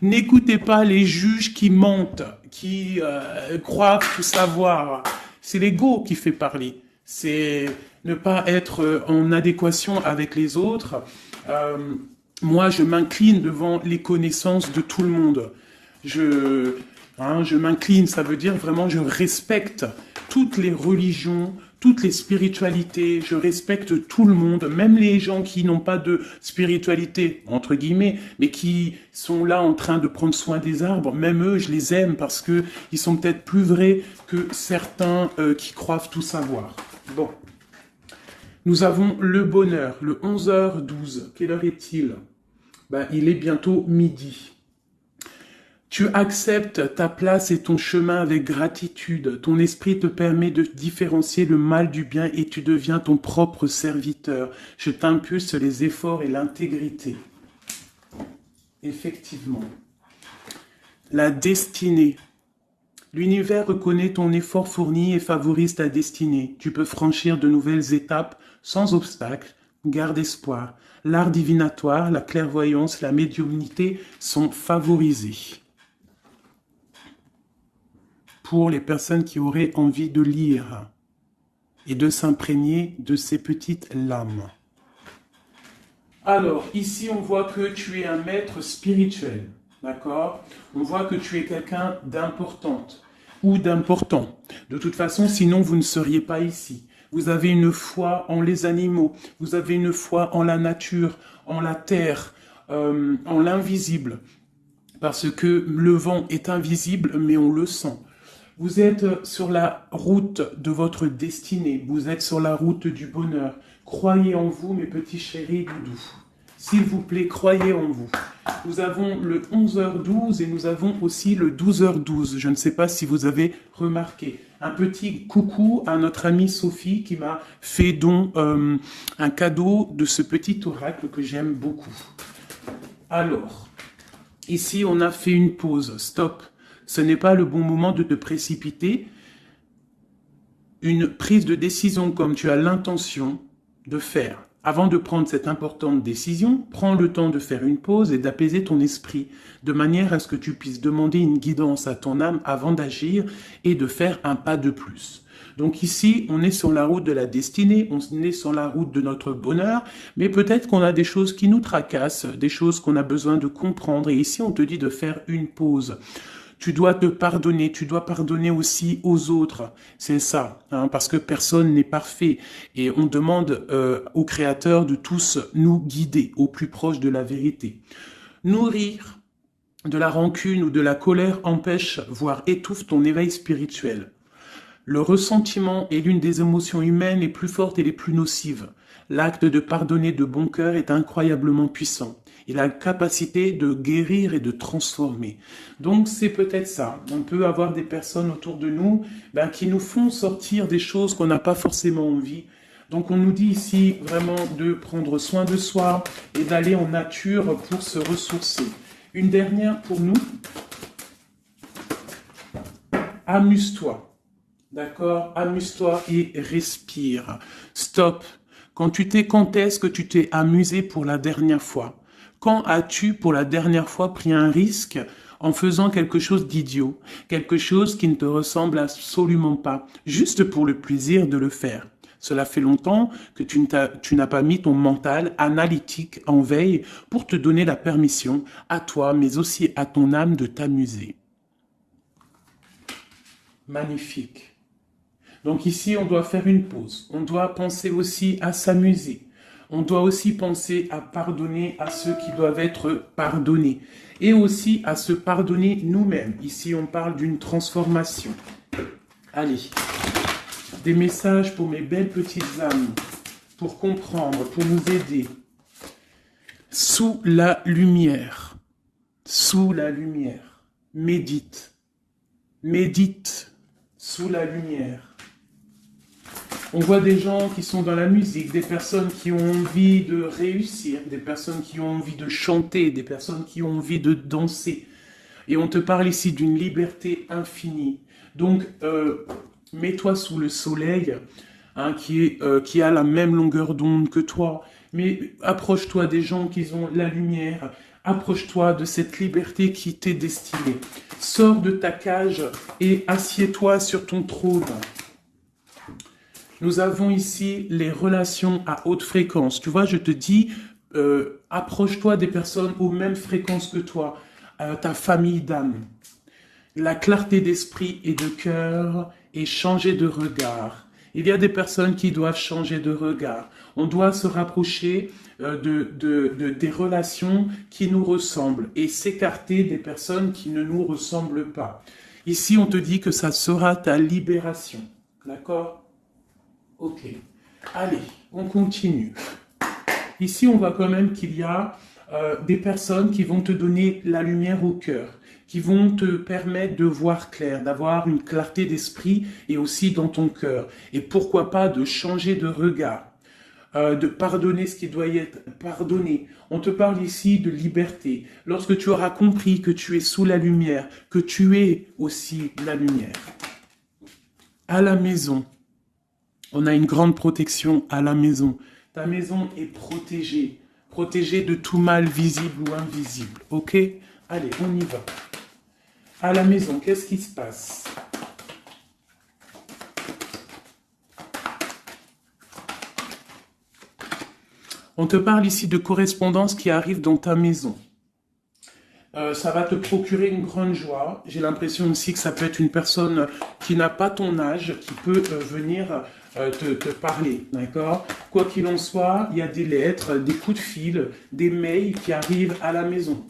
N'écoutez pas les juges qui mentent, qui croient tout savoir. C'est l'ego qui fait parler. C'est ne pas être en adéquation avec les autres. Moi, je m'incline devant les connaissances de tout le monde. Je m'incline, ça veut dire vraiment je respecte toutes les religions, toutes les spiritualités, je respecte tout le monde, même les gens qui n'ont pas de spiritualité, entre guillemets, mais qui sont là en train de prendre soin des arbres, même eux, je les aime parce que ils sont peut-être plus vrais que certains qui croient tout savoir. Bon. Nous avons le bonheur, le 11h12. Quelle heure est-il? Il est bientôt midi. Tu acceptes ta place et ton chemin avec gratitude. Ton esprit te permet de différencier le mal du bien et tu deviens ton propre serviteur. Je t'impulse les efforts et l'intégrité. Effectivement. La destinée. L'univers reconnaît ton effort fourni et favorise ta destinée. Tu peux franchir de nouvelles étapes sans obstacle. Garde espoir. L'art divinatoire, la clairvoyance, la médiumnité sont favorisés. Pour les personnes qui auraient envie de lire et de s'imprégner de ces petites lames. Alors, ici, on voit que tu es un maître spirituel, d'accord? On voit que tu es quelqu'un d'importante ou d'important. De toute façon, sinon, vous ne seriez pas ici. Vous avez une foi en les animaux, vous avez une foi en la nature, en la terre, en l'invisible. Parce que le vent est invisible, mais on le sent. Vous êtes sur la route de votre destinée. Vous êtes sur la route du bonheur. Croyez en vous, mes petits chéris doudous. S'il vous plaît, croyez en vous. Nous avons le 11h12 et nous avons aussi le 12h12. Je ne sais pas si vous avez remarqué. Un petit coucou à notre amie Sophie qui m'a fait don un cadeau de ce petit oracle que j'aime beaucoup. Alors, ici on a fait une pause. Stop. Ce n'est pas le bon moment de te précipiter. Une prise de décision comme tu as l'intention de faire. Avant de prendre cette importante décision, prends le temps de faire une pause et d'apaiser ton esprit, de manière à ce que tu puisses demander une guidance à ton âme avant d'agir et de faire un pas de plus. Donc ici, on est sur la route de la destinée, on est sur la route de notre bonheur, mais peut-être qu'on a des choses qui nous tracassent, des choses qu'on a besoin de comprendre, et ici on te dit de faire une pause. Tu dois te pardonner, tu dois pardonner aussi aux autres. C'est ça, parce que personne n'est parfait. Et on demande au Créateur de tous nous guider au plus proche de la vérité. Nourrir de la rancune ou de la colère empêche, voire étouffe ton éveil spirituel. Le ressentiment est l'une des émotions humaines les plus fortes et les plus nocives. L'acte de pardonner de bon cœur est incroyablement puissant. Il a la capacité de guérir et de transformer. Donc c'est peut-être ça. On peut avoir des personnes autour de nous qui nous font sortir des choses qu'on n'a pas forcément envie. Donc on nous dit ici vraiment de prendre soin de soi et d'aller en nature pour se ressourcer. Une dernière pour nous. Amuse-toi. D'accord? Amuse-toi et respire. Stop. Quand est-ce que tu t'es amusé pour la dernière fois? Quand as-tu pour la dernière fois pris un risque en faisant quelque chose d'idiot, quelque chose qui ne te ressemble absolument pas, juste pour le plaisir de le faire? Cela fait longtemps que tu n'as pas mis ton mental analytique en veille pour te donner la permission à toi, mais aussi à ton âme de t'amuser. Magnifique. Donc ici, on doit faire une pause. On doit penser aussi à s'amuser. On doit aussi penser à pardonner à ceux qui doivent être pardonnés. Et aussi à se pardonner nous-mêmes. Ici, on parle d'une transformation. Allez, des messages pour mes belles petites âmes, pour comprendre, pour nous aider. Sous la lumière. Sous la lumière. Médite. Médite sous la lumière. On voit des gens qui sont dans la musique, des personnes qui ont envie de réussir, des personnes qui ont envie de chanter, des personnes qui ont envie de danser. Et on te parle ici d'une liberté infinie. Donc, mets-toi sous le soleil, qui a la même longueur d'onde que toi. Mais approche-toi des gens qui ont la lumière. Approche-toi de cette liberté qui t'est destinée. Sors de ta cage et assieds-toi sur ton trône. Nous avons ici les relations à haute fréquence. Tu vois, je te dis, approche-toi des personnes aux mêmes fréquences que toi, ta famille d'âme. La clarté d'esprit et de cœur et changer de regard. Il y a des personnes qui doivent changer de regard. On doit se rapprocher des relations qui nous ressemblent et s'écarter des personnes qui ne nous ressemblent pas. Ici, on te dit que ça sera ta libération. D'accord? Ok. Allez, on continue. Ici, on voit quand même qu'il y a des personnes qui vont te donner la lumière au cœur, qui vont te permettre de voir clair, d'avoir une clarté d'esprit et aussi dans ton cœur. Et pourquoi pas de changer de regard, de pardonner ce qui doit être pardonné. On te parle ici de liberté. Lorsque tu auras compris que tu es sous la lumière, que tu es aussi la lumière. À la maison, on a une grande protection à la maison. Ta maison est protégée. Protégée de tout mal visible ou invisible. Ok? Allez, on y va. À la maison, qu'est-ce qui se passe? On te parle ici de correspondance qui arrive dans ta maison. Ça va te procurer une grande joie. J'ai l'impression aussi que ça peut être une personne qui n'a pas ton âge, qui peut venir te parler, d'accord? Quoi qu'il en soit, il y a des lettres, des coups de fil, des mails qui arrivent à la maison.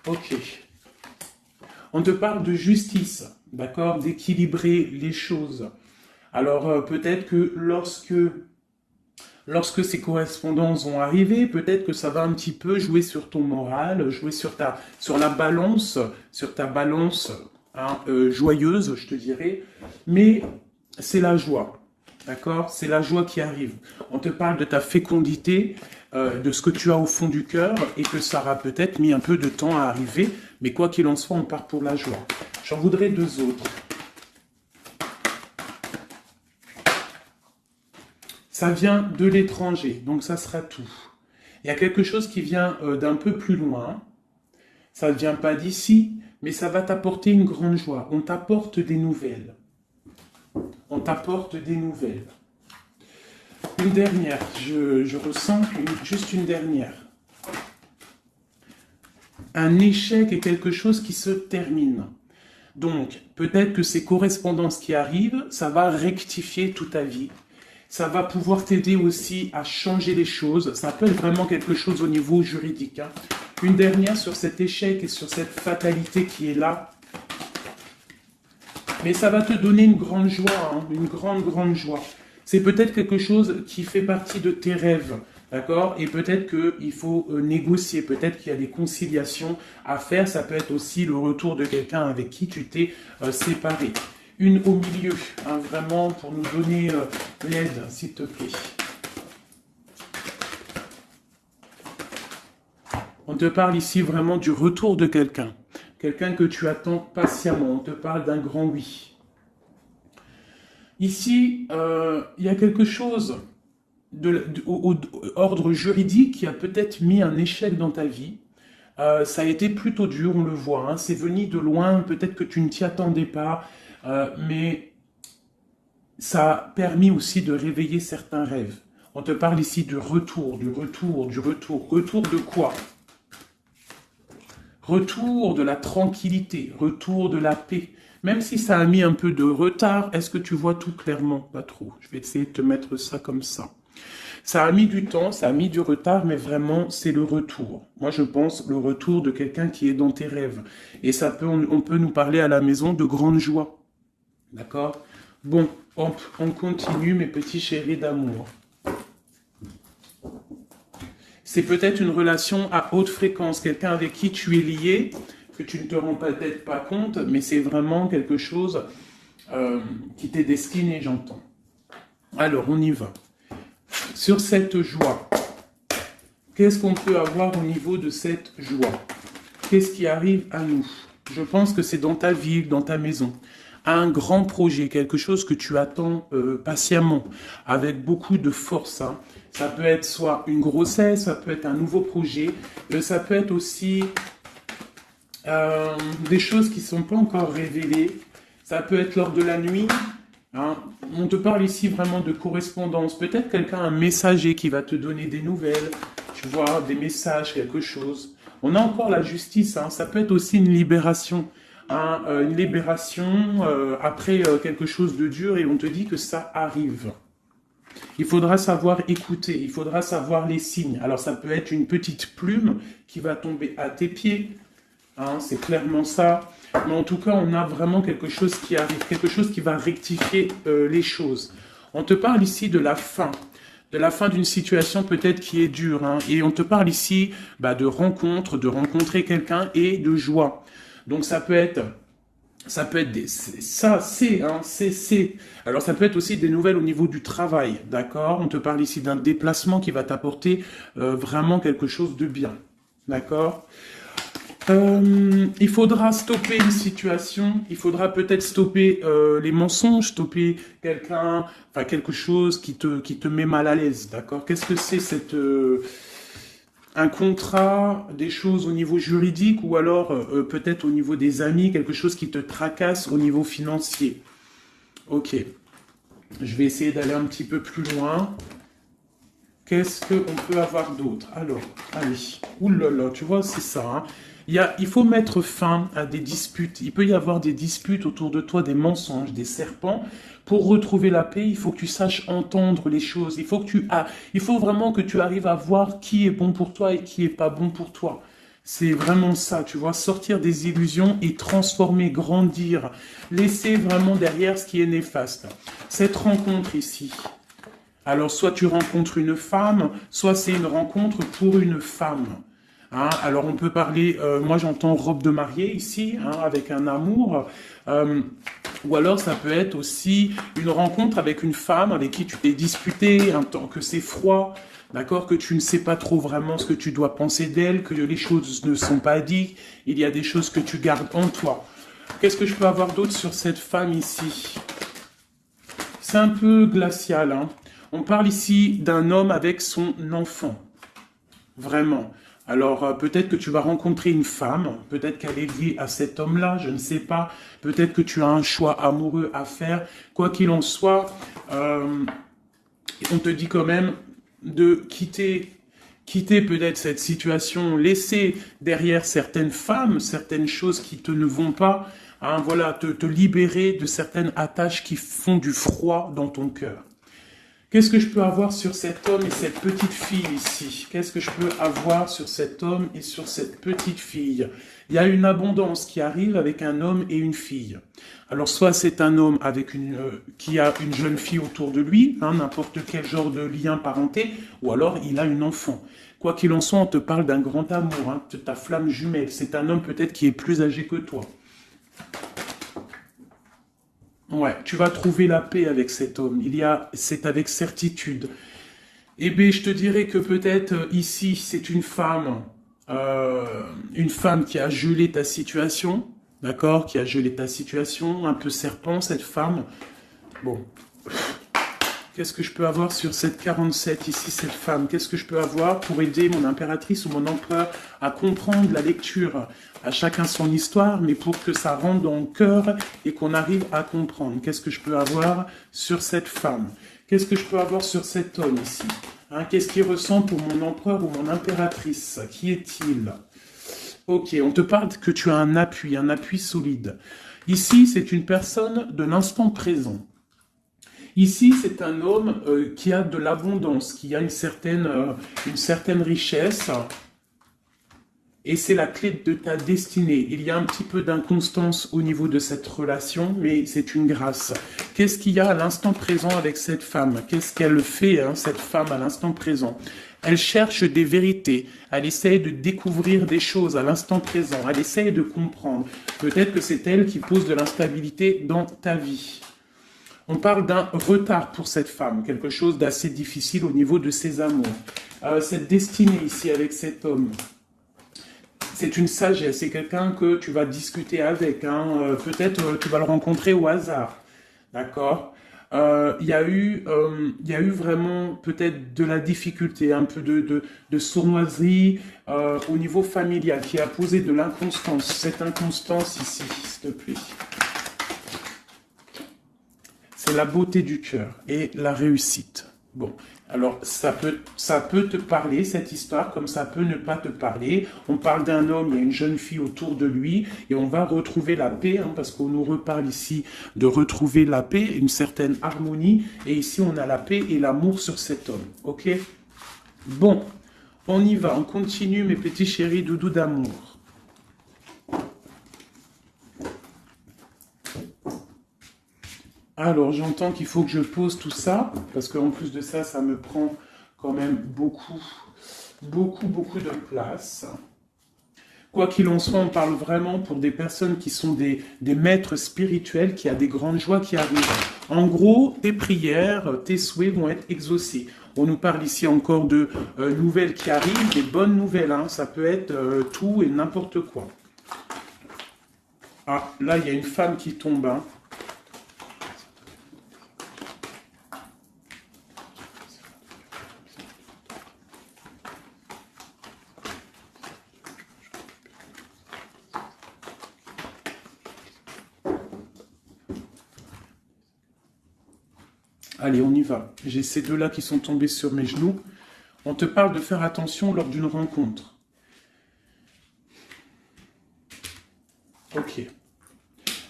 Ok. On te parle de justice, d'accord? D'équilibrer les choses. Alors, peut-être que lorsque ces correspondances vont arriver, peut-être que ça va un petit peu jouer sur ton moral, jouer sur la balance, sur ta balance hein, joyeuse, je te dirais. Mais c'est la joie, d'accord? C'est la joie qui arrive. On te parle de ta fécondité, de ce que tu as au fond du cœur, et que ça aura peut-être mis un peu de temps à arriver, mais quoi qu'il en soit, on part pour la joie. J'en voudrais deux autres. Ça vient de l'étranger, donc ça sera tout. Il y a quelque chose qui vient d'un peu plus loin. Ça ne vient pas d'ici, mais ça va t'apporter une grande joie. On t'apporte des nouvelles. On t'apporte des nouvelles. Une dernière, je ressens juste une dernière. Un échec est quelque chose qui se termine. Donc, peut-être que ces correspondances qui arrivent, ça va rectifier toute ta vie. Ça va pouvoir t'aider aussi à changer les choses. Ça peut être vraiment quelque chose au niveau juridique. Hein. Une dernière sur cet échec et sur cette fatalité qui est là. Mais ça va te donner une grande joie, hein, une grande joie. C'est peut-être quelque chose qui fait partie de tes rêves, d'accord? Et peut-être qu'il faut négocier, peut-être qu'il y a des conciliations à faire. Ça peut être aussi le retour de quelqu'un avec qui tu t'es séparé. Une au milieu, hein, vraiment, pour nous donner l'aide, s'il te plaît. On te parle ici vraiment du retour de quelqu'un. Quelqu'un que tu attends patiemment. On te parle d'un grand oui. Ici, il y a quelque chose au ordre juridique qui a peut-être mis un échec dans ta vie. Ça a été plutôt dur, on le voit. Hein, c'est venu de loin, peut-être que tu ne t'y attendais pas. Mais ça a permis aussi de réveiller certains rêves. On te parle ici du retour, du retour. Retour de quoi? Retour de la tranquillité, retour de la paix. Même si ça a mis un peu de retard, est-ce que tu vois tout clairement? Pas trop. Je vais essayer de te mettre ça comme ça. Ça a mis du temps, ça a mis du retard, mais vraiment, c'est le retour. Moi, je pense le retour de quelqu'un qui est dans tes rêves. Et on peut nous parler à la maison de grande joie. D'accord? Bon, on continue, mes petits chéris d'amour. C'est peut-être une relation à haute fréquence, quelqu'un avec qui tu es lié, que tu ne te rends peut-être pas compte, mais c'est vraiment quelque chose qui t'est destiné, j'entends. Alors, on y va. Sur cette joie, qu'est-ce qu'on peut avoir au niveau de cette joie? Qu'est-ce qui arrive à nous? Je pense que c'est dans ta ville, dans ta maison. un grand projet, quelque chose que tu attends patiemment, avec beaucoup de force. Hein. Ça peut être soit une grossesse, ça peut être un nouveau projet, ça peut être aussi des choses qui ne sont pas encore révélées. Ça peut être lors de la nuit. Hein. On te parle ici vraiment de correspondance. Peut-être quelqu'un, un messager qui va te donner des nouvelles, tu vois, des messages, quelque chose. On a encore la justice. Hein. Ça peut être aussi une libération. Hein, une libération après quelque chose de dur et on te dit que ça arrive. Il faudra savoir écouter, il faudra savoir les signes. Alors ça peut être une petite plume qui va tomber à tes pieds, hein, c'est clairement ça. Mais en tout cas, on a vraiment quelque chose qui arrive, quelque chose qui va rectifier les choses. On te parle ici de la fin d'une situation peut-être qui est dure. Hein, et on te parle ici de rencontre, de rencontrer quelqu'un et de joie. Donc ça peut être Alors ça peut être aussi des nouvelles au niveau du travail, d'accord? On te parle ici d'un déplacement qui va t'apporter vraiment quelque chose de bien, d'accord? Il faudra stopper une situation, il faudra peut-être stopper les mensonges, stopper quelque chose qui te met mal à l'aise, d'accord? Qu'est-ce que c'est un contrat, des choses au niveau juridique ou alors peut-être au niveau des amis, quelque chose qui te tracasse au niveau financier. Ok, je vais essayer d'aller un petit peu plus loin. Qu'est-ce qu'on peut avoir d'autre? Alors, allez, oulala, tu vois, c'est ça. Hein. Il faut mettre fin à des disputes. Il peut y avoir des disputes autour de toi, des mensonges, des serpents. Pour retrouver la paix, il faut que tu saches entendre les choses. Il faut vraiment que tu arrives à voir qui est bon pour toi et qui est pas bon pour toi. C'est vraiment ça, tu vois, sortir des illusions et transformer, grandir, laisser vraiment derrière ce qui est néfaste. Cette rencontre ici, alors soit tu rencontres une femme, soit c'est une rencontre pour une femme. Hein, alors on peut parler, moi j'entends robe de mariée ici, hein, avec un amour, ou alors ça peut être aussi une rencontre avec une femme avec qui tu t'es disputé, un temps que c'est froid, d'accord, que tu ne sais pas trop vraiment ce que tu dois penser d'elle, que les choses ne sont pas dites, il y a des choses que tu gardes en toi. Qu'est-ce que je peux avoir d'autre sur cette femme ici? C'est un peu glacial, hein. On parle ici d'un homme avec son enfant, vraiment. Alors, peut-être que tu vas rencontrer une femme, peut-être qu'elle est liée à cet homme-là, je ne sais pas. Peut-être que tu as un choix amoureux à faire. Quoi qu'il en soit, on te dit quand même de quitter peut-être cette situation, laisser derrière certaines femmes, certaines choses qui ne vont pas, hein, voilà, te libérer de certaines attaches qui font du froid dans ton cœur. Qu'est-ce que je peux avoir sur cet homme et cette petite fille ici? Qu'est-ce que je peux avoir sur cet homme et sur cette petite fille? Il y a une abondance qui arrive avec un homme et une fille. Alors soit c'est un homme qui a une jeune fille autour de lui, hein, n'importe quel genre de lien parenté, ou alors il a une enfant. Quoi qu'il en soit, on te parle d'un grand amour, hein, ta flamme jumelle. C'est un homme peut-être qui est plus âgé que toi. Ouais, tu vas trouver la paix avec cet homme. C'est avec certitude. Eh bien, je te dirais que peut-être ici, c'est une femme qui a gelé ta situation, d'accord, qui a gelé ta situation, un peu serpent, cette femme. Bon, qu'est-ce que je peux avoir sur cette 47 ici, cette femme? Qu'est-ce que je peux avoir pour aider mon impératrice ou mon empereur à comprendre la lecture? À chacun son histoire, mais pour que ça rentre dans le cœur et qu'on arrive à comprendre. Qu'est-ce que je peux avoir sur cette femme? Qu'est-ce que je peux avoir sur cet homme ici? Hein, qu'est-ce qu'il ressent pour mon empereur ou mon impératrice? Qui est-il? Ok, on te parle que tu as un appui solide. Ici, c'est une personne de l'instant présent. Ici, c'est un homme qui a de l'abondance, qui a une certaine richesse. Et c'est la clé de ta destinée. Il y a un petit peu d'inconstance au niveau de cette relation, mais c'est une grâce. Qu'est-ce qu'il y a à l'instant présent avec cette femme? Qu'est-ce qu'elle fait, hein, cette femme, à l'instant présent? Elle cherche des vérités. Elle essaye de découvrir des choses à l'instant présent. Elle essaye de comprendre. Peut-être que c'est elle qui pose de l'instabilité dans ta vie. On parle d'un retard pour cette femme, quelque chose d'assez difficile au niveau de ses amours. Cette destinée ici avec cet homme. C'est une sagesse, c'est quelqu'un que tu vas discuter avec, hein. Peut-être tu vas le rencontrer au hasard, d'accord? Il y a eu vraiment peut-être de la difficulté, un peu de sournoiserie au niveau familial qui a posé de l'inconstance. Cette inconstance ici, s'il te plaît. C'est la beauté du cœur et la réussite. Bon, alors ça peut te parler, cette histoire, comme ça peut ne pas te parler. On parle d'un homme, il y a une jeune fille autour de lui, et on va retrouver la paix, hein, parce qu'on nous reparle ici de retrouver la paix, une certaine harmonie, et ici on a la paix et l'amour sur cet homme, ok? Bon, on y va, on continue mes petits chéris doudous d'amour. Alors, j'entends qu'il faut que je pose tout ça, parce qu'en plus de ça, ça me prend quand même beaucoup de place. Quoi qu'il en soit, on parle vraiment pour des personnes qui sont des maîtres spirituels, qui a des grandes joies qui arrivent. En gros, tes prières, tes souhaits vont être exaucés. On nous parle ici encore de nouvelles qui arrivent, des bonnes nouvelles, hein. Ça peut être tout et n'importe quoi. Ah, là, il y a une femme qui tombe, hein. Allez, on y va. J'ai ces deux-là qui sont tombés sur mes genoux. On te parle de faire attention lors d'une rencontre. Ok.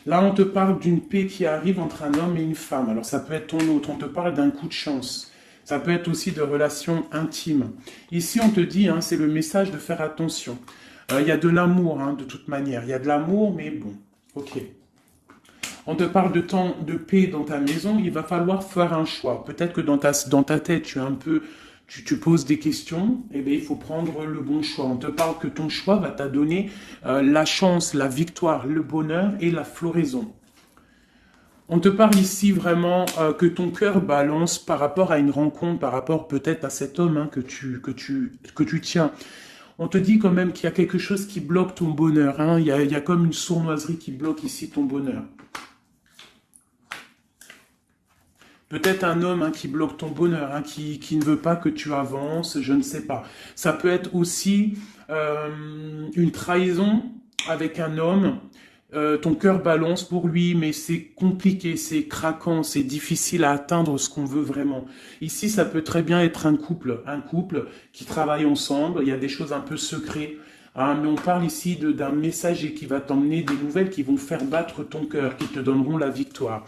Là, on te parle d'une paix qui arrive entre un homme et une femme. Alors, ça peut être ton autre. On te parle d'un coup de chance. Ça peut être aussi de relations intimes. Ici, on te dit, hein, c'est le message de faire attention. Il y a de l'amour, hein, de toute manière. Il y a de l'amour, mais bon. Ok. On te parle de temps de paix dans ta maison, il va falloir faire un choix. Peut-être que dans ta tête, tu poses des questions, et bien il faut prendre le bon choix. On te parle que ton choix va te donner la chance, la victoire, le bonheur et la floraison. On te parle ici vraiment que ton cœur balance par rapport à une rencontre, par rapport peut-être à cet homme, hein, que tu tiens. On te dit quand même qu'il y a quelque chose qui bloque ton bonheur, hein. Il y a comme une sournoiserie qui bloque ici ton bonheur. Peut-être un homme, hein, qui bloque ton bonheur, hein, qui ne veut pas que tu avances, je ne sais pas. Ça peut être aussi une trahison avec un homme. Ton cœur balance pour lui, mais c'est compliqué, c'est craquant, c'est difficile à atteindre ce qu'on veut vraiment. Ici, ça peut très bien être un couple qui travaille ensemble. Il y a des choses un peu secrètes. Hein, mais on parle ici d'un messager qui va t'emmener des nouvelles qui vont faire battre ton cœur, qui te donneront la victoire.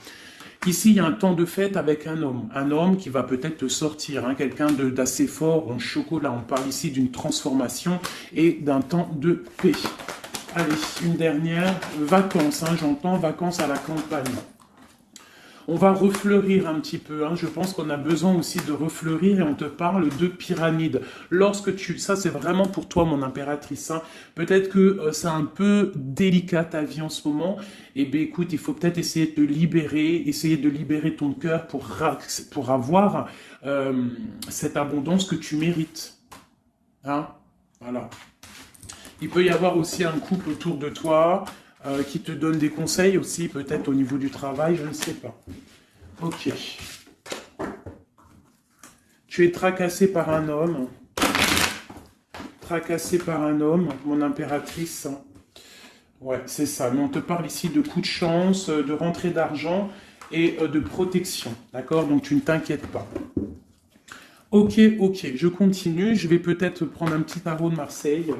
Ici, il y a un temps de fête avec un homme qui va peut-être te sortir, hein, quelqu'un d'assez fort en chocolat. On parle ici d'une transformation et d'un temps de paix. Allez, une dernière, vacances, hein, j'entends vacances à la campagne. On va refleurir un petit peu, hein. Je pense qu'on a besoin aussi de refleurir et on te parle de pyramide. Ça c'est vraiment pour toi mon impératrice, hein. Peut-être que c'est un peu délicat ta vie en ce moment, et bien écoute, il faut peut-être essayer de te libérer, essayer de libérer ton cœur pour avoir cette abondance que tu mérites. Hein, voilà. Il peut y avoir aussi un couple autour de toi, qui te donne des conseils aussi, peut-être au niveau du travail, je ne sais pas. Ok. Tu es tracassé par un homme. Tracassé par un homme, mon impératrice. Ouais, c'est ça. Mais on te parle ici de coups de chance, de rentrée d'argent et de protection. D'accord? Donc tu ne t'inquiètes pas. Ok, je continue. Je vais peut-être prendre un petit tarot de Marseille.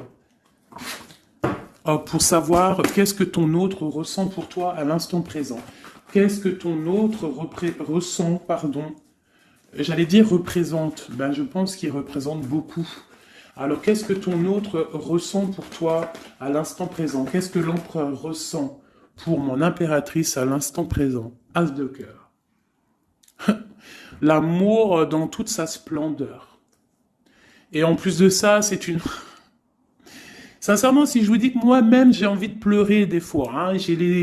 Pour savoir qu'est-ce que ton autre ressent pour toi à l'instant présent. Qu'est-ce que ton autre ressent, pardon. J'allais dire représente. Ben, je pense qu'il représente beaucoup. Alors, qu'est-ce que ton autre ressent pour toi à l'instant présent? Qu'est-ce que l'empereur ressent pour mon impératrice à l'instant présent? As de cœur. L'amour dans toute sa splendeur. Et en plus de ça, c'est une... Sincèrement, si je vous dis que moi-même, j'ai envie de pleurer des fois, hein,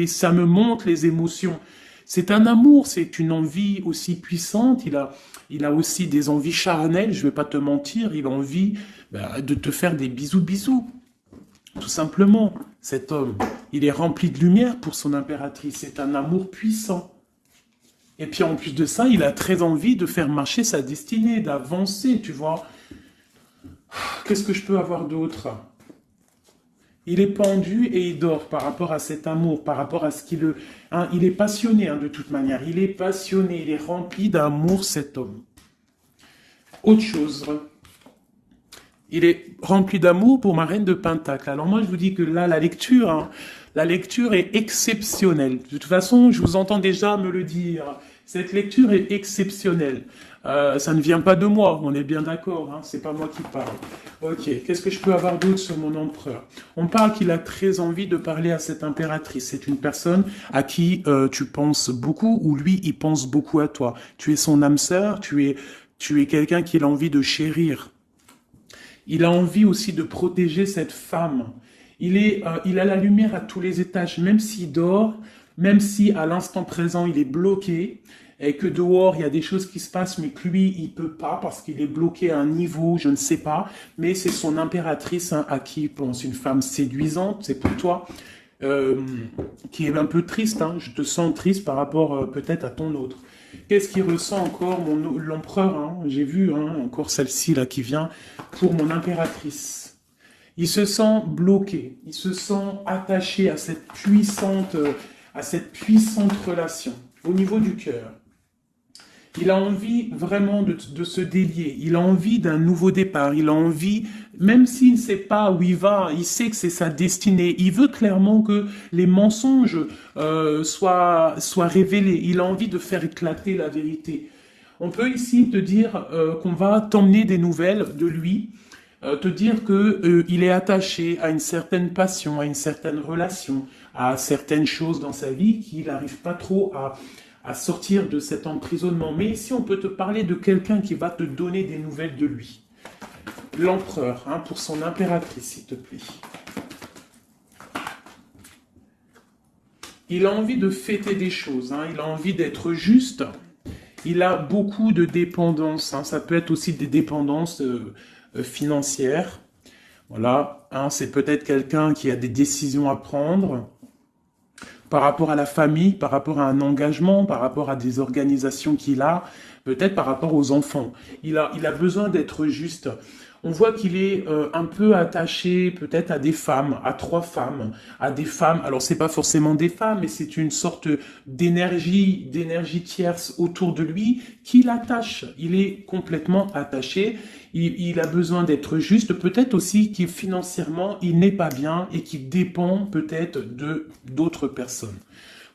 ça me monte les émotions. C'est un amour, c'est une envie aussi puissante. Il a aussi des envies charnelles, je vais pas te mentir. Il a envie de te faire des bisous. Tout simplement, cet homme, il est rempli de lumière pour son impératrice. C'est un amour puissant. Et puis en plus de ça, il a très envie de faire marcher sa destinée, d'avancer, tu vois. Qu'est-ce que je peux avoir d'autre? Il est pendu et il dort par rapport à cet amour, par rapport à ce qu'il... il est passionné de toute manière. Il est passionné, il est rempli d'amour, cet homme. Autre chose, il est rempli d'amour pour ma reine de Pentacle. Alors moi, je vous dis que là, la lecture est exceptionnelle. De toute façon, je vous entends déjà me le dire. Cette lecture est exceptionnelle. Ça ne vient pas de moi, on est bien d'accord, hein, c'est pas moi qui parle. Ok, qu'est-ce que je peux avoir d'autre sur mon empereur? On parle qu'il a très envie de parler à cette impératrice. C'est une personne à qui tu penses beaucoup, ou lui, il pense beaucoup à toi. Tu es son âme sœur, tu es quelqu'un qu'il a envie de chérir. Il a envie aussi de protéger cette femme. Il a la lumière à tous les étages, même s'il dort, même si à l'instant présent il est bloqué, et que dehors il y a des choses qui se passent, mais que lui il peut pas parce qu'il est bloqué à un niveau, je ne sais pas, mais c'est son impératrice à qui il pense, une femme séduisante, c'est pour toi, qui est un peu triste, je te sens triste par rapport peut-être à ton autre. Qu'est-ce qu'il ressent encore l'empereur, j'ai vu encore celle-ci là qui vient, pour mon impératrice. Il se sent bloqué, il se sent attaché à cette puissante relation au niveau du cœur. Il a envie vraiment de se délier, il a envie d'un nouveau départ, il a envie, même s'il ne sait pas où il va, il sait que c'est sa destinée, il veut clairement que les mensonges soient révélés, il a envie de faire éclater la vérité. On peut ici te dire qu'on va t'emmener des nouvelles de lui, te dire que il est attaché à une certaine passion, à une certaine relation, à certaines choses dans sa vie qu'il n'arrive pas trop à sortir de cet emprisonnement. Mais ici, on peut te parler de quelqu'un qui va te donner des nouvelles de lui. L'empereur, pour son impératrice, s'il te plaît. Il a envie de fêter des choses, il a envie d'être juste. Il a beaucoup de dépendances, ça peut être aussi des dépendances financières. Voilà, c'est peut-être quelqu'un qui a des décisions à prendre par rapport à la famille, par rapport à un engagement, par rapport à des organisations qu'il a, peut-être par rapport aux enfants. Il a besoin d'être juste. On voit qu'il est un peu attaché peut-être à des femmes, à 3 femmes, à des femmes. Alors c'est pas forcément des femmes, mais c'est une sorte d'énergie tierce autour de lui qui l'attache. Il est complètement attaché. Il a besoin d'être juste. Peut-être aussi qu'il financièrement il n'est pas bien et qu'il dépend peut-être d'autres personnes.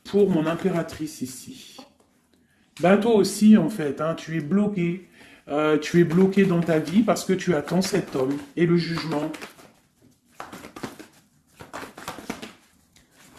Pour mon impératrice ici. Ben toi aussi en fait, tu es bloqué. Tu es bloqué dans ta vie parce que tu attends cet homme et le jugement.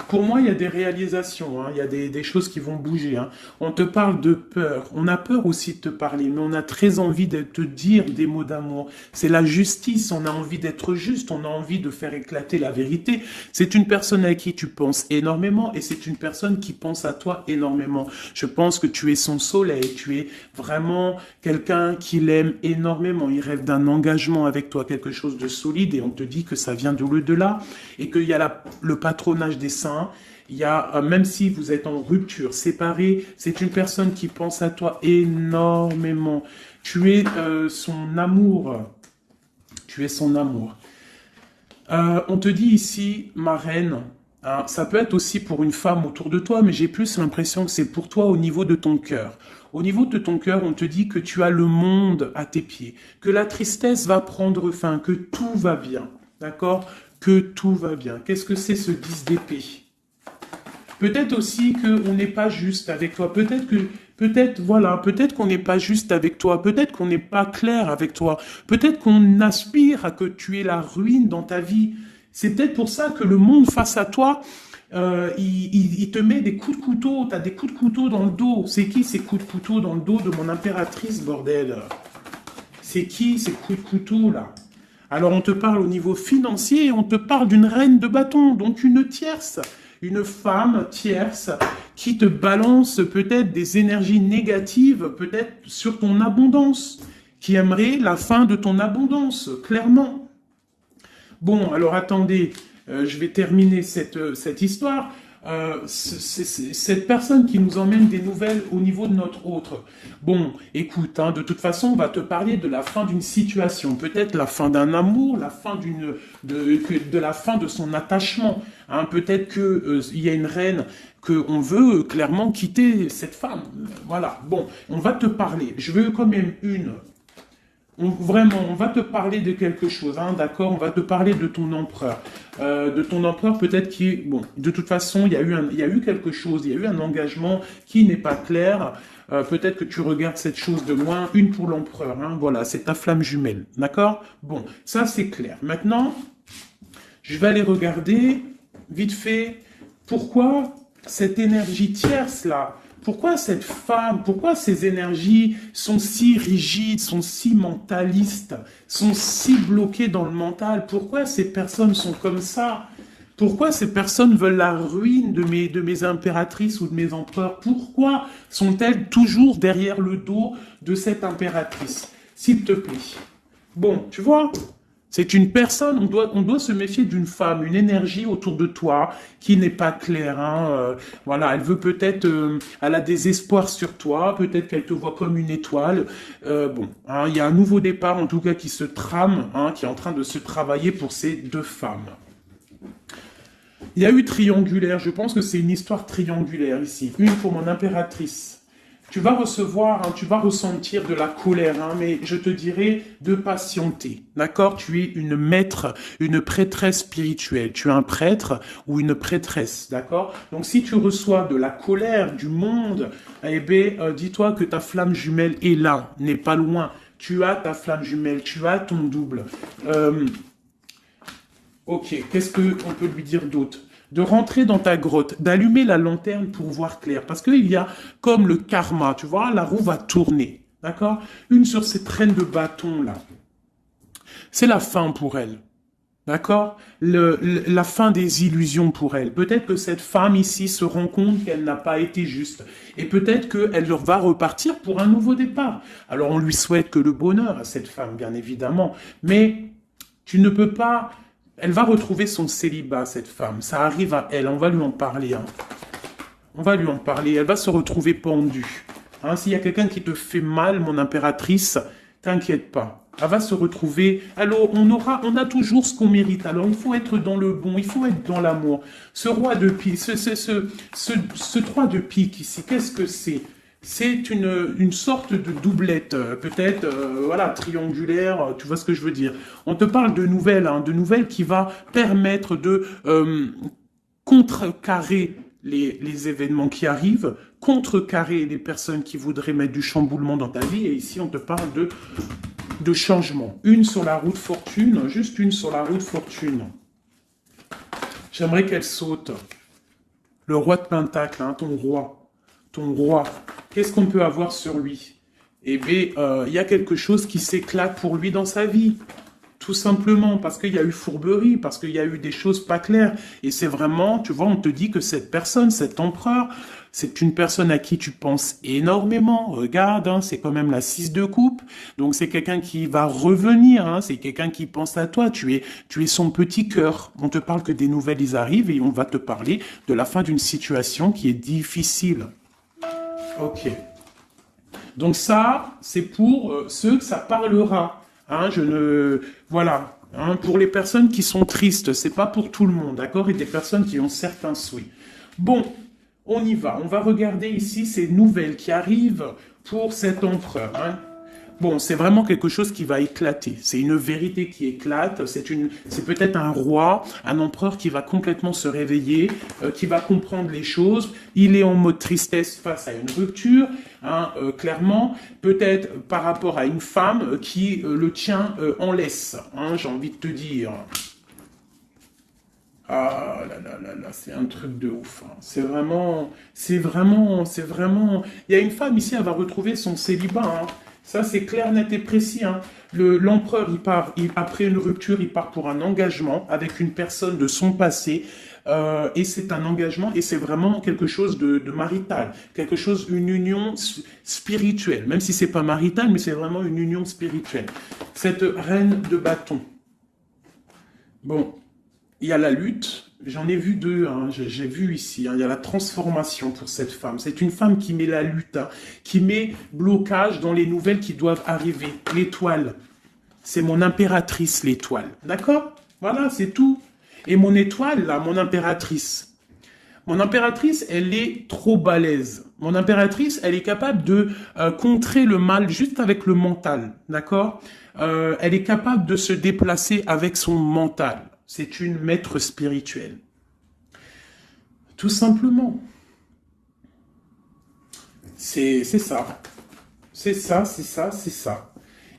Pour moi, il y a des réalisations, il y a des choses qui vont bouger. On te parle de peur. On a peur aussi de te parler, mais on a très envie de te dire des mots d'amour. C'est la justice, on a envie d'être juste, on a envie de faire éclater la vérité. C'est une personne à qui tu penses énormément et c'est une personne qui pense à toi énormément. Je pense que tu es son soleil, tu es vraiment quelqu'un qui l'aime énormément. Il rêve d'un engagement avec toi, quelque chose de solide et on te dit que ça vient de l'au-delà et qu'il y a le patronage des saints. Il y a, même si vous êtes en rupture, séparé, c'est une personne qui pense à toi énormément. Tu es son amour. Tu es son amour. On te dit ici, ma reine, ça peut être aussi pour une femme autour de toi, mais j'ai plus l'impression que c'est pour toi au niveau de ton cœur. Au niveau de ton cœur, on te dit que tu as le monde à tes pieds, que la tristesse va prendre fin, que tout va bien, d'accord? Que tout va bien. Qu'est-ce que c'est ce 10 d'épée? Peut-être aussi qu'on n'est pas juste avec toi. Peut-être qu'on n'est pas juste avec toi. Peut-être qu'on n'est pas clair avec toi. Peut-être qu'on aspire à que tu aies la ruine dans ta vie. C'est peut-être pour ça que le monde face à toi, il te met des coups de couteau. Tu as des coups de couteau dans le dos. C'est qui ces coups de couteau dans le dos de mon impératrice, bordel? C'est qui ces coups de couteau là? Alors on te parle au niveau financier, on te parle d'une reine de bâton, donc une tierce. Une femme tierce qui te balance peut-être des énergies négatives, peut-être sur ton abondance, qui aimerait la fin de ton abondance, clairement. Bon, alors attendez, je vais terminer cette histoire. Cette personne qui nous emmène des nouvelles au niveau de notre autre. Bon, écoute, hein, de toute façon, on va te parler de la fin d'une situation, peut-être la fin d'un amour, la fin de la fin de son attachement. Hein, peut-être que il y a une reine qu'on veut clairement quitter cette femme. Voilà. Bon, on va te parler. Je veux quand même vraiment, on va te parler de quelque chose, hein, d'accord? On va te parler de ton empereur. De ton empereur peut-être qui est... Bon, de toute façon, il y a eu quelque chose, il y a eu un engagement qui n'est pas clair. Peut-être que tu regardes cette chose de loin, une pour l'empereur, hein, voilà, c'est ta flamme jumelle, d'accord? Bon, ça c'est clair. Maintenant, je vais aller regarder, vite fait, pourquoi cette énergie tierce-là, pourquoi cette femme, pourquoi ces énergies sont si rigides, sont si mentalistes, sont si bloquées dans le mental? Pourquoi ces personnes sont comme ça? Pourquoi ces personnes veulent la ruine de mes impératrices ou de mes empereurs? Pourquoi sont-elles toujours derrière le dos de cette impératrice? S'il te plaît. Bon, tu vois, c'est une personne, on doit se méfier d'une femme, une énergie autour de toi qui n'est pas claire. Hein, voilà, elle veut peut-être, elle a des espoirs sur toi, peut-être qu'elle te voit comme une étoile. Bon, hein, il y a un nouveau départ en tout cas qui se trame, hein, qui est en train de se travailler pour ces deux femmes. Il y a eu triangulaire, je pense que c'est une histoire triangulaire ici. Une pour mon impératrice. Tu vas recevoir, hein, tu vas ressentir de la colère, hein, mais je te dirais de patienter, d'accord? Tu es une maître, une prêtresse spirituelle. Tu es un prêtre ou une prêtresse, d'accord? Donc si tu reçois de la colère du monde, eh bien, dis-toi que ta flamme jumelle est là, n'est pas loin. Tu as ta flamme jumelle, tu as ton double. Ok, qu'est-ce qu'on peut lui dire d'autre? De rentrer dans ta grotte, d'allumer la lanterne pour voir clair. Parce qu'il y a comme le karma, tu vois, la roue va tourner. D'accord? Une sur ces traînes de bâton là. C'est la fin pour elle. D'accord? La fin des illusions pour elle. Peut-être que cette femme ici se rend compte qu'elle n'a pas été juste. Et peut-être qu'elle va repartir pour un nouveau départ. Alors on lui souhaite que le bonheur à cette femme, bien évidemment. Mais tu ne peux pas... Elle va retrouver son célibat, cette femme. Ça arrive à elle. On va lui en parler. Hein. On va lui en parler. Elle va se retrouver pendue. Hein, s'il y a quelqu'un qui te fait mal, mon impératrice, t'inquiète pas. Elle va se retrouver. Alors, on a toujours ce qu'on mérite. Alors, il faut être dans le bon. Il faut être dans l'amour. Ce roi de pique, ce 3 de pique ici, qu'est-ce que c'est? C'est une sorte de doublette, peut-être, voilà, triangulaire, tu vois ce que je veux dire. On te parle de nouvelles, hein, de nouvelles qui va permettre de contrecarrer les événements qui arrivent, contrecarrer les personnes qui voudraient mettre du chamboulement dans ta vie. Et ici, on te parle de changement. Une sur la route fortune, juste une sur la route fortune. J'aimerais qu'elle saute. Le roi de Pentacle, hein, ton roi. Ton roi, qu'est-ce qu'on peut avoir sur lui? Eh bien, il y a quelque chose qui s'éclate pour lui dans sa vie. Tout simplement, parce qu'il y a eu fourberie, parce qu'il y a eu des choses pas claires. Et c'est vraiment, tu vois, on te dit que cette personne, cet empereur, c'est une personne à qui tu penses énormément. Regarde, hein, c'est quand même la 6 de coupe. Donc c'est quelqu'un qui va revenir, hein, c'est quelqu'un qui pense à toi. Tu es son petit cœur. On te parle que des nouvelles, ils arrivent et on va te parler de la fin d'une situation qui est difficile. Ok. Donc ça, c'est pour ceux que ça parlera. Hein, voilà. Hein, pour les personnes qui sont tristes, c'est pas pour tout le monde, d'accord? Et des personnes qui ont certains souhaits. Bon, on y va. On va regarder ici ces nouvelles qui arrivent pour cet empereur. Hein. Bon, c'est vraiment quelque chose qui va éclater. C'est une vérité qui éclate. C'est peut-être un roi, un empereur qui va complètement se réveiller, qui va comprendre les choses. Il est en mode tristesse face à une rupture, hein, clairement. Peut-être par rapport à une femme qui le tient en laisse, hein, j'ai envie de te dire. Ah là là là là, c'est un truc de ouf. Hein. C'est vraiment... Il y a une femme ici, elle va retrouver son célibat, hein. Ça, c'est clair, net et précis. Hein. L'empereur, après une rupture, il part pour un engagement avec une personne de son passé. Et c'est un engagement et c'est vraiment quelque chose de marital. Quelque chose, une union spirituelle. Même si c'est pas marital, mais c'est vraiment une union spirituelle. Cette reine de bâton. Bon. il y a la lutte. J'en ai vu deux, hein, j'ai vu ici. Hein, il y a la transformation pour cette femme. C'est une femme qui met la lutte, hein, qui met blocage dans les nouvelles qui doivent arriver. L'étoile, c'est mon impératrice, l'étoile. D'accord? Voilà, c'est tout. Et mon étoile, là, mon impératrice, elle est trop balèze. Mon impératrice, elle est capable de contrer le mal juste avec le mental, d'accord? Elle est capable de se déplacer avec son mental. C'est une maître spirituelle. Tout simplement. C'est ça. C'est ça, c'est ça, c'est ça.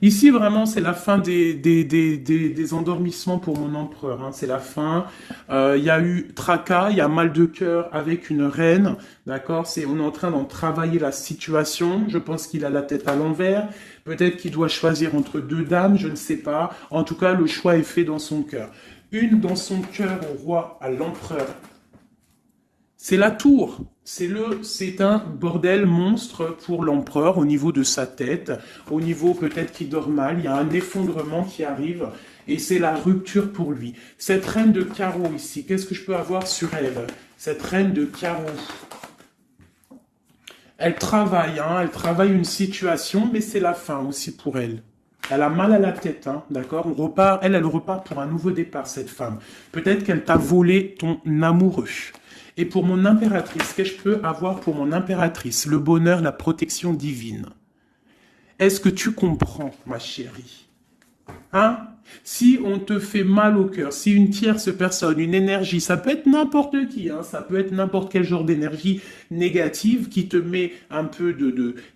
Ici, vraiment, c'est la fin des endormissements pour mon empereur. Hein. C'est la fin. Il y a eu tracas, il y a mal de cœur avec une reine. D'accord? On est en train d'en travailler la situation. Je pense qu'il a la tête à l'envers. Peut-être qu'il doit choisir entre deux dames, je ne sais pas. En tout cas, le choix est fait dans son cœur. Une dans son cœur au roi, à l'empereur. C'est la tour. C'est un bordel monstre pour l'empereur au niveau de sa tête, au niveau peut-être qu'il dort mal, il y a un effondrement qui arrive et c'est la rupture pour lui. Cette reine de carreau ici, qu'est-ce que je peux avoir sur elle? Cette reine de carreau. Elle travaille une situation, mais c'est la fin aussi pour elle. Elle a mal à la tête, hein, d'accord? Elle repart pour un nouveau départ, cette femme. Peut-être qu'elle t'a volé ton amoureux. Et pour mon impératrice, qu'est-ce que je peux avoir pour mon impératrice? Le bonheur, la protection divine. Est-ce que tu comprends, ma chérie? Hein? Si on te fait mal au cœur, si une tierce personne, une énergie, ça peut être n'importe qui, hein, ça peut être n'importe quel genre d'énergie négative qui te met un peu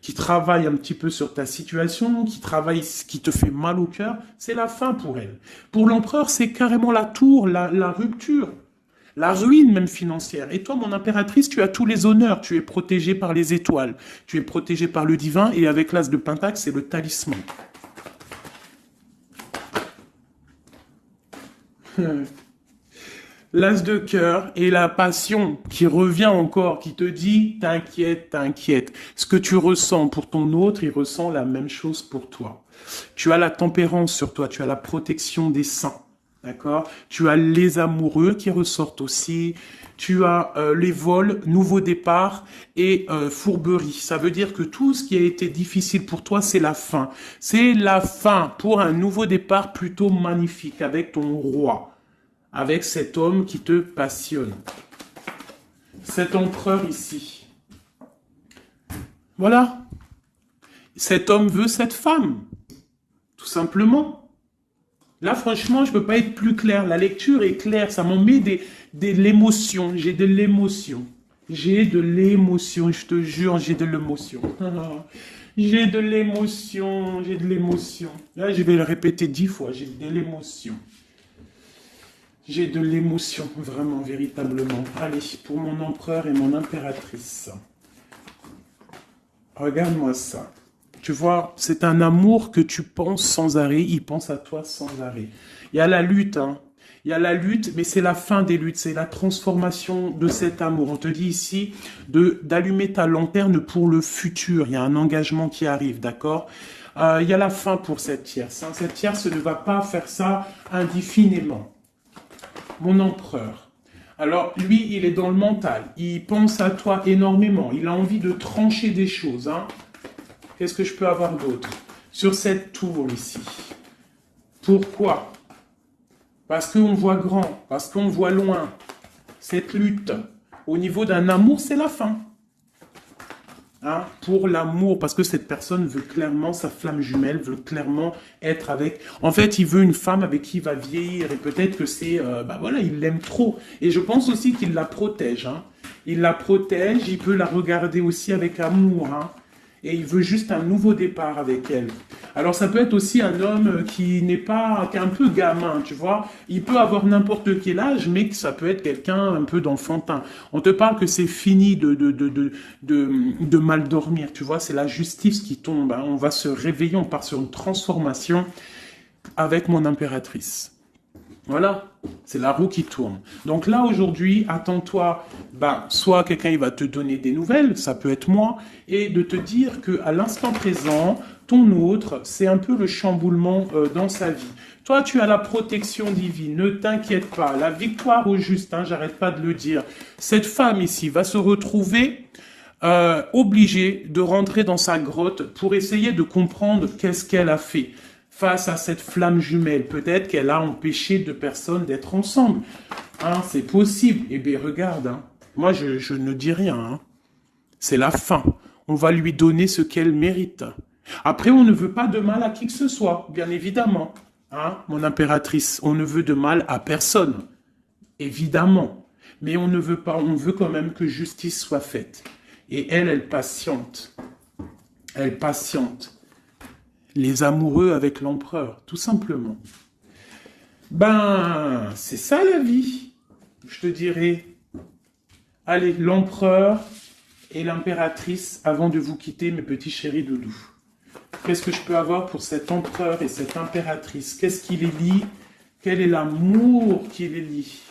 qui travaille un petit peu sur ta situation, qui te fait mal au cœur, c'est la fin pour elle. Pour l'empereur, c'est carrément la tour, la rupture. La ruine même financière. Et toi, mon impératrice, tu as tous les honneurs. Tu es protégée par les étoiles. Tu es protégée par le divin. Et avec l'as de Pentacle, c'est le talisman. L'as de cœur et la passion qui revient encore, qui te dit, t'inquiète, t'inquiète. Ce que tu ressens pour ton autre, il ressent la même chose pour toi. Tu as la tempérance sur toi. Tu as la protection des saints. D'accord? Tu as les amoureux qui ressortent aussi. Tu as les vols, nouveau départ et fourberie. Ça veut dire que tout ce qui a été difficile pour toi, c'est la fin. C'est la fin pour un nouveau départ plutôt magnifique avec ton roi. Avec cet homme qui te passionne. Cet empereur ici. Voilà. Cet homme veut cette femme. Tout simplement. Là, franchement, je peux pas être plus clair. La lecture est claire. Ça m'en met de l'émotion. J'ai de l'émotion. J'ai de l'émotion. Je te jure, j'ai de l'émotion. J'ai de l'émotion. J'ai de l'émotion. Là, je vais le répéter 10 fois. J'ai de l'émotion. J'ai de l'émotion. Vraiment, véritablement. Allez, pour mon empereur et mon impératrice. Regarde-moi ça. Tu vois, c'est un amour que tu penses sans arrêt, il pense à toi sans arrêt. Il y a la lutte, hein. Il y a la lutte, mais c'est la fin des luttes, c'est la transformation de cet amour. On te dit ici d'allumer ta lanterne pour le futur. Il y a un engagement qui arrive, d'accord? Il y a la fin pour cette tierce. Hein. Cette tierce ne va pas faire ça indéfiniment. Mon empereur. Alors, lui, il est dans le mental. Il pense à toi énormément. Il a envie de trancher des choses, hein. Qu'est-ce que je peux avoir d'autre? Sur cette tour ici. Pourquoi? Parce qu'on voit grand, parce qu'on voit loin. Cette lutte, au niveau d'un amour, c'est la fin. Hein? Pour l'amour, parce que cette personne veut clairement, sa flamme jumelle, veut clairement être avec... En fait, il veut une femme avec qui il va vieillir, et peut-être que c'est... voilà, il l'aime trop. Et je pense aussi qu'il la protège. Hein? Il la protège, il peut la regarder aussi avec amour, hein? Et il veut juste un nouveau départ avec elle. Alors ça peut être aussi un homme qui n'est pas, qui est un peu gamin, tu vois. Il peut avoir n'importe quel âge, mais que ça peut être quelqu'un un peu d'enfantin. On te parle que c'est fini de mal dormir, tu vois. C'est la justice qui tombe. Hein. On va se réveiller, on part sur une transformation avec mon impératrice. Voilà, c'est la roue qui tourne. Donc là, aujourd'hui, attends-toi, soit quelqu'un il va te donner des nouvelles, ça peut être moi, et de te dire qu'à l'instant présent, ton autre, c'est un peu le chamboulement dans sa vie. Toi, tu as la protection divine, ne t'inquiète pas, la victoire au juste, j'arrête pas de le dire. Cette femme ici va se retrouver obligée de rentrer dans sa grotte pour essayer de comprendre qu'est-ce qu'elle a fait. Face à cette flamme jumelle, peut-être qu'elle a empêché deux personnes d'être ensemble. C'est possible. Eh bien, regarde, moi, je ne dis rien. C'est la fin. On va lui donner ce qu'elle mérite. Après, on ne veut pas de mal à qui que ce soit, bien évidemment. Mon impératrice, on ne veut de mal à personne. Évidemment. Mais on ne veut pas, on veut quand même que justice soit faite. Et elle patiente. Elle patiente. Les amoureux avec l'empereur, tout simplement. C'est ça la vie, je te dirais. Allez, l'empereur et l'impératrice, avant de vous quitter, mes petits chéris doudous. Qu'est-ce que je peux avoir pour cet empereur et cette impératrice? Qu'est-ce qui les lie? Quel est l'amour qui les lie?